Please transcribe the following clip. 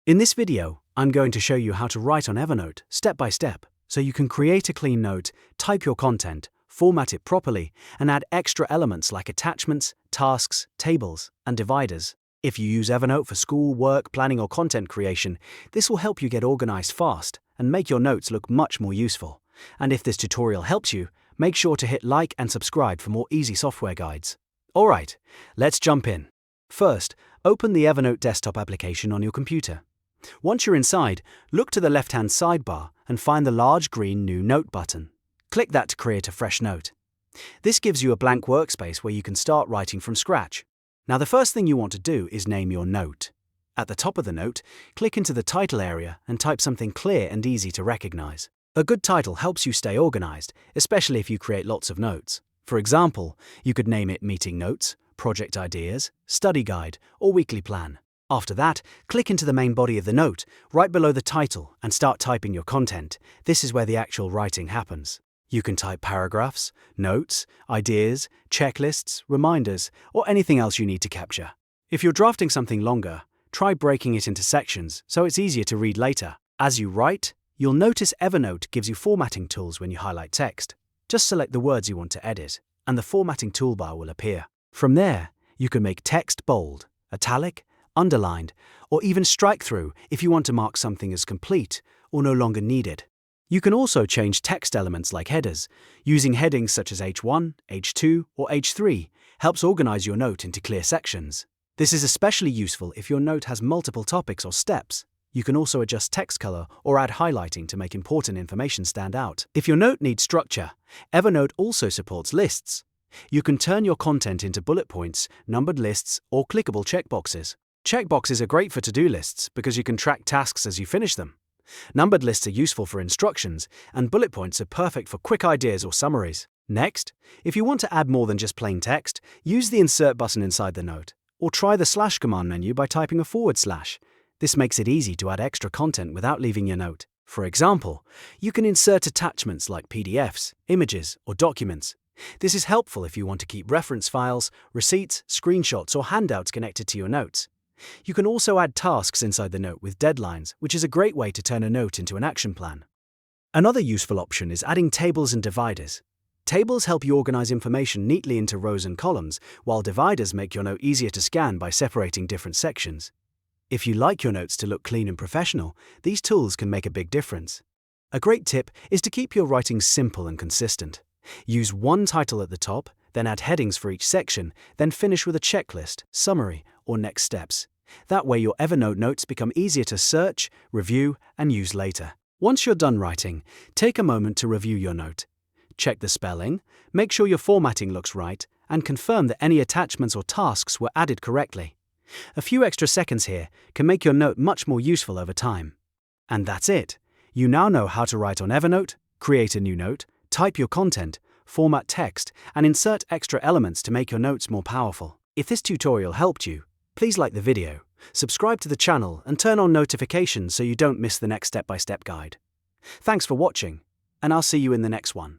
In this video, I'm going to show you how to write on Evernote step by step so you can create a clean note, type your content, format it properly, and add extra elements like attachments, tasks, tables, and dividers. If you use Evernote for school, work, planning, or content creation, this will help you get organized fast and make your notes look much more useful. And if this tutorial helps you, make sure to hit like and subscribe for more easy software guides. Alright, let's jump in. First, open the Evernote desktop application on your computer. Once you're inside, look to the left-hand sidebar and find the large green New Note button. Click that to create a fresh note. This gives you a blank workspace where you can start writing from scratch. Now the first thing you want to do is name your note. At the top of the note, click into the title area and type something clear and easy to recognize. A good title helps you stay organized, especially if you create lots of notes. For example, you could name it Meeting Notes, Project Ideas, Study Guide, or Weekly Plan. After that, click into the main body of the note, right below the title, and start typing your content. This is where the actual writing happens. You can type paragraphs, notes, ideas, checklists, reminders, or anything else you need to capture. If you're drafting something longer, try breaking it into sections so it's easier to read later. As you write, you'll notice Evernote gives you formatting tools when you highlight text. Just select the words you want to edit, and the formatting toolbar will appear. From there, you can make text bold, italic, underlined, or even strike through if you want to mark something as complete or no longer needed. You can also change text elements like headers. Using headings such as H1, H2, or H3 helps organize your note into clear sections. This is especially useful if your note has multiple topics or steps. You can also adjust text color or add highlighting to make important information stand out. If your note needs structure, Evernote also supports lists. You can turn your content into bullet points, numbered lists, or clickable checkboxes. Checkboxes are great for to-do lists because you can track tasks as you finish them. Numbered lists are useful for instructions, and bullet points are perfect for quick ideas or summaries. Next, if you want to add more than just plain text, use the Insert button inside the note, or try the / command menu by typing /. This makes it easy to add extra content without leaving your note. For example, you can insert attachments like PDFs, images, or documents. This is helpful if you want to keep reference files, receipts, screenshots, or handouts connected to your notes. You can also add tasks inside the note with deadlines, which is a great way to turn a note into an action plan. Another useful option is adding tables and dividers. Tables help you organize information neatly into rows and columns, while dividers make your note easier to scan by separating different sections. If you like your notes to look clean and professional, these tools can make a big difference. A great tip is to keep your writing simple and consistent. Use one title at the top, then add headings for each section, then finish with a checklist, summary, or next steps. That way your Evernote notes become easier to search, review, and use later. Once you're done writing, take a moment to review your note. Check the spelling, make sure your formatting looks right, and confirm that any attachments or tasks were added correctly. A few extra seconds here can make your note much more useful over time. And that's it. You now know how to write on Evernote, create a new note, type your content, format text, and insert extra elements to make your notes more powerful. If this tutorial helped you, please like the video, subscribe to the channel, and turn on notifications so you don't miss the next step-by-step guide. Thanks for watching, and I'll see you in the next one.